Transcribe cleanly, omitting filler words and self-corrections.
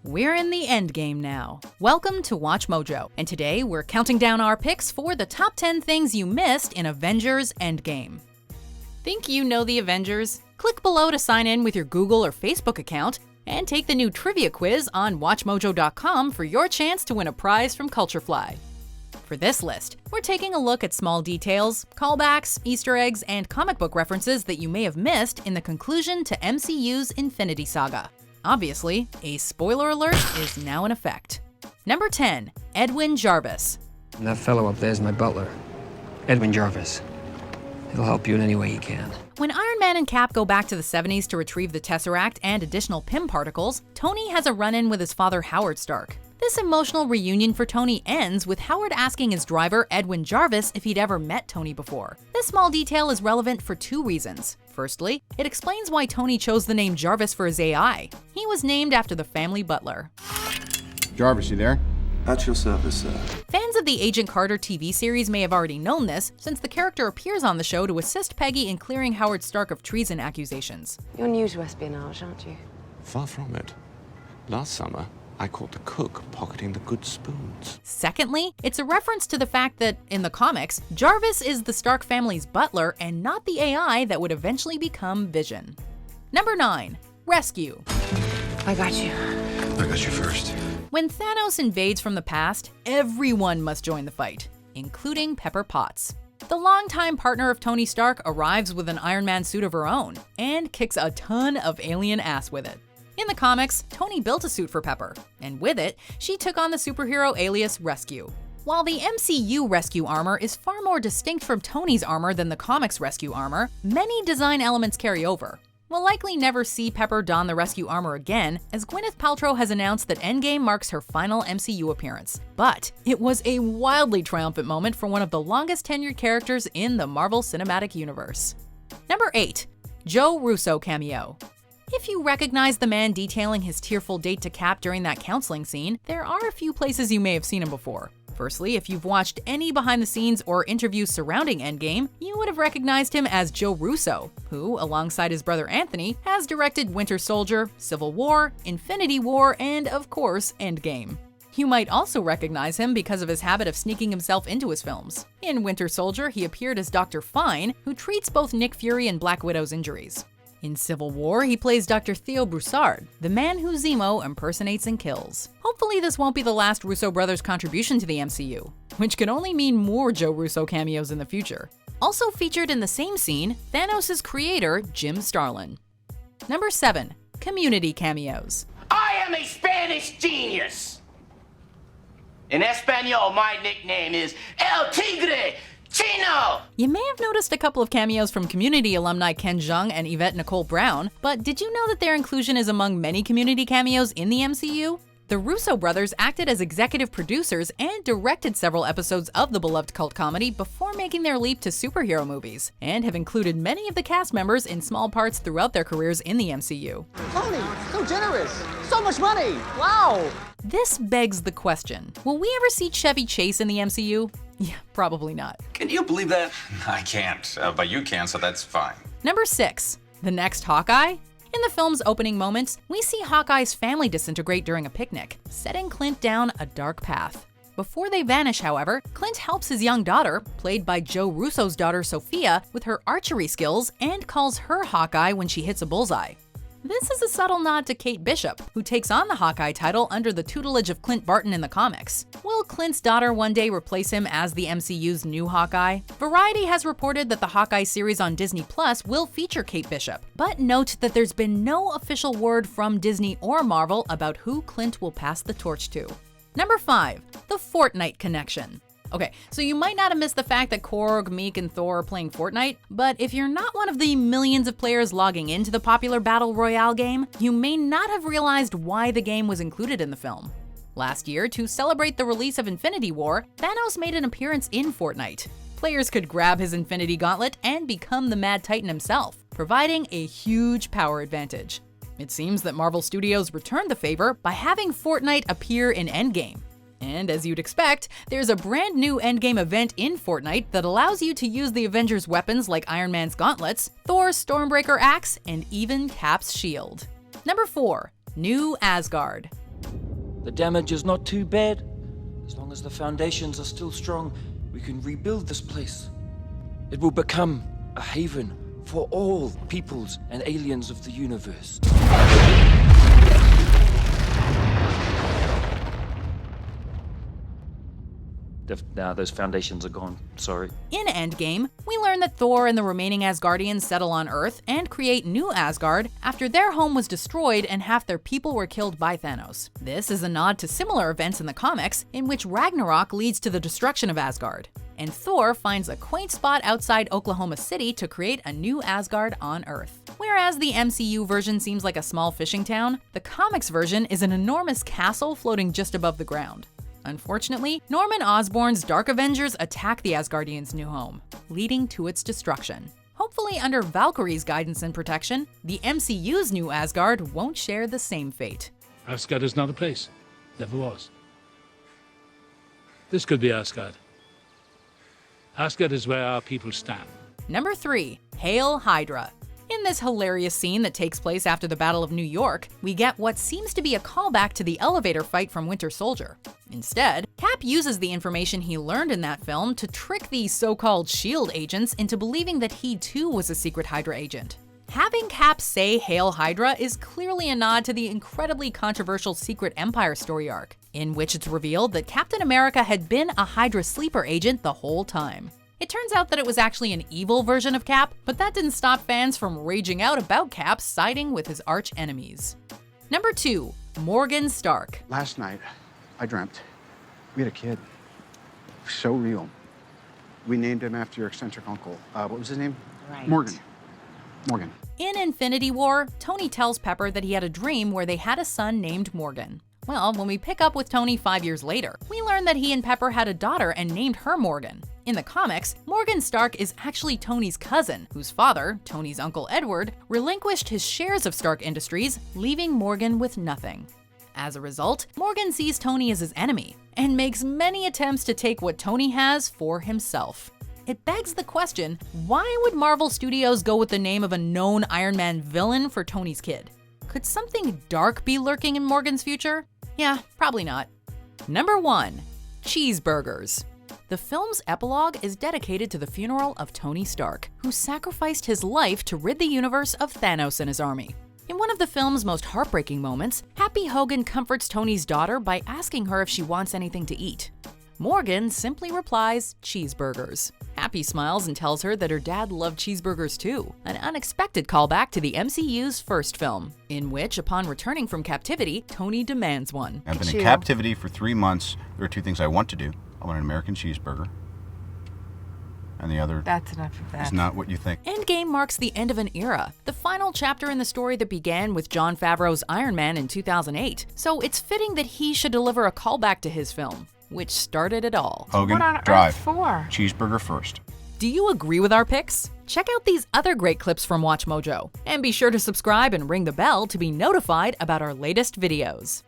We're in the Endgame now. Welcome to WatchMojo, and today we're counting down our picks for the top 10 things you missed in Avengers Endgame. Think you know the Avengers? Click below to sign in with your Google or Facebook account, and take the new trivia quiz on WatchMojo.com for your chance to win a prize from Culturefly. For this list, we're taking a look at small details, callbacks, Easter eggs, and comic book references that you may have missed in the conclusion to MCU's Infinity Saga. Obviously, a spoiler alert is now in effect. Number 10, Edwin Jarvis. And that fellow up there is my butler, Edwin Jarvis. He'll help you in any way he can. When Iron Man and Cap go back to the 70s to retrieve the Tesseract and additional Pym particles, Tony has a run-in with his father Howard Stark. This emotional reunion for Tony ends with Howard asking his driver, Edwin Jarvis, if he'd ever met Tony before. This small detail is relevant for two reasons. Firstly, it explains why Tony chose the name Jarvis for his AI. He was named after the family butler. Jarvis, you there? At your service, sir. Fans of the Agent Carter TV series may have already known this, since the character appears on the show to assist Peggy in clearing Howard Stark of treason accusations. You're new to espionage, aren't you? Far from it. Last summer, I caught the cook pocketing the good spoons. Secondly, it's a reference to the fact that, in the comics, Jarvis is the Stark family's butler and not the AI that would eventually become Vision. Number 9, Rescue. I got you. I got you first. When Thanos invades from the past, everyone must join the fight, including Pepper Potts. The longtime partner of Tony Stark arrives with an Iron Man suit of her own and kicks a ton of alien ass with it. In the comics, Tony built a suit for Pepper, and with it, she took on the superhero alias Rescue. While the MCU Rescue armor is far more distinct from Tony's armor than the comics Rescue armor, many design elements carry over. We'll likely never see Pepper don the Rescue armor again, as Gwyneth Paltrow has announced that Endgame marks her final MCU appearance. But it was a wildly triumphant moment for one of the longest tenured characters in the Marvel Cinematic Universe. Number 8, Joe Russo cameo. If you recognize the man detailing his tearful date to Cap during that counseling scene, there are a few places you may have seen him before. Firstly, if you've watched any behind-the-scenes or interviews surrounding Endgame, you would have recognized him as Joe Russo, who, alongside his brother Anthony, has directed Winter Soldier, Civil War, Infinity War, and, of course, Endgame. You might also recognize him because of his habit of sneaking himself into his films. In Winter Soldier, he appeared as Dr. Fine, who treats both Nick Fury and Black Widow's injuries. In Civil War, he plays Dr. Theo Broussard, the man who Zemo impersonates and kills. Hopefully this won't be the last Russo brothers' contribution to the MCU, which could only mean more Joe Russo cameos in the future. Also featured in the same scene, Thanos' creator, Jim Starlin. Number 7, Community cameos. I am a Spanish genius. In Espanol, my nickname is El Tigre Chino! You may have noticed a couple of cameos from Community alumni Ken Jeong and Yvette Nicole Brown, but did you know that their inclusion is among many Community cameos in the MCU? The Russo brothers acted as executive producers and directed several episodes of the beloved cult comedy before making their leap to superhero movies, and have included many of the cast members in small parts throughout their careers in the MCU. Tony, so generous! So much money! Wow! This begs the question, will we ever see Chevy Chase in the MCU? Yeah, probably not. Can you believe that? I can't, but you can, so that's fine. Number 6, the next Hawkeye. In the film's opening moments, we see Hawkeye's family disintegrate during a picnic, setting Clint down a dark path. Before they vanish, however, Clint helps his young daughter, played by Joe Russo's daughter Sophia, with her archery skills and calls her Hawkeye when she hits a bullseye. This is a subtle nod to Kate Bishop, who takes on the Hawkeye title under the tutelage of Clint Barton in the comics. Will Clint's daughter one day replace him as the MCU's new Hawkeye? Variety has reported that the Hawkeye series on Disney Plus will feature Kate Bishop, but note that there's been no official word from Disney or Marvel about who Clint will pass the torch to. Number 5, the Fortnite Connection. Okay, so you might not have missed the fact that Korg, Meek, and Thor are playing Fortnite, but if you're not one of the millions of players logging into the popular Battle Royale game, you may not have realized why the game was included in the film. Last year, to celebrate the release of Infinity War, Thanos made an appearance in Fortnite. Players could grab his Infinity Gauntlet and become the Mad Titan himself, providing a huge power advantage. It seems that Marvel Studios returned the favor by having Fortnite appear in Endgame. And as you'd expect, there's a brand new Endgame event in Fortnite that allows you to use the Avengers' weapons like Iron Man's gauntlets, Thor's Stormbreaker axe, and even Cap's shield. Number 4, New Asgard. The damage is not too bad. As long as the foundations are still strong, we can rebuild this place. It will become a haven for all peoples and aliens of the universe. Now those foundations are gone, sorry. In Endgame, we learn that Thor and the remaining Asgardians settle on Earth and create New Asgard after their home was destroyed and half their people were killed by Thanos. This is a nod to similar events in the comics, in which Ragnarok leads to the destruction of Asgard. And Thor finds a quaint spot outside Oklahoma City to create a new Asgard on Earth. Whereas the MCU version seems like a small fishing town, the comics version is an enormous castle floating just above the ground. Unfortunately, Norman Osborn's Dark Avengers attack the Asgardians' new home, leading to its destruction. Hopefully under Valkyrie's guidance and protection, the MCU's new Asgard won't share the same fate. Asgard is not a place. Never was. This could be Asgard. Asgard is where our people stand. Number 3. Hail Hydra. In this hilarious scene that takes place after the Battle of New York, we get what seems to be a callback to the elevator fight from Winter Soldier. Instead, Cap uses the information he learned in that film to trick the so-called S.H.I.E.L.D. agents into believing that he too was a secret Hydra agent. Having Cap say Hail Hydra is clearly a nod to the incredibly controversial Secret Empire story arc, in which it's revealed that Captain America had been a Hydra sleeper agent the whole time. It turns out that it was actually an evil version of Cap, but that didn't stop fans from raging out about Cap siding with his arch enemies. Number 2. Morgan Stark. Last night, I dreamt we had a kid. So real. We named him after your eccentric uncle. What was his name? Right. Morgan. In Infinity War, Tony tells Pepper that he had a dream where they had a son named Morgan. Well, when we pick up with Tony 5 years later, we learn that he and Pepper had a daughter and named her Morgan. In the comics, Morgan Stark is actually Tony's cousin, whose father, Tony's uncle Edward, relinquished his shares of Stark Industries, leaving Morgan with nothing. As a result, Morgan sees Tony as his enemy, and makes many attempts to take what Tony has for himself. It begs the question, why would Marvel Studios go with the name of a known Iron Man villain for Tony's kid? Could something dark be lurking in Morgan's future? Yeah, probably not. Number 1. Cheeseburgers. The film's epilogue is dedicated to the funeral of Tony Stark, who sacrificed his life to rid the universe of Thanos and his army. In one of the film's most heartbreaking moments, Happy Hogan comforts Tony's daughter by asking her if she wants anything to eat. Morgan simply replies, cheeseburgers. Happy smiles and tells her that her dad loved cheeseburgers too, an unexpected callback to the MCU's first film, in which, upon returning from captivity, Tony demands one. I've been in captivity for 3 months. There are 2 things I want to do. I want an American cheeseburger. And the other That's enough of that. is not what you think. Endgame marks the end of an era, the final chapter in the story that began with Jon Favreau's Iron Man in 2008, so it's fitting that he should deliver a callback to his film, which started it all. Hogan, What on drive. earth for? Cheeseburger first. Do you agree with our picks? Check out these other great clips from WatchMojo, and be sure to subscribe and ring the bell to be notified about our latest videos.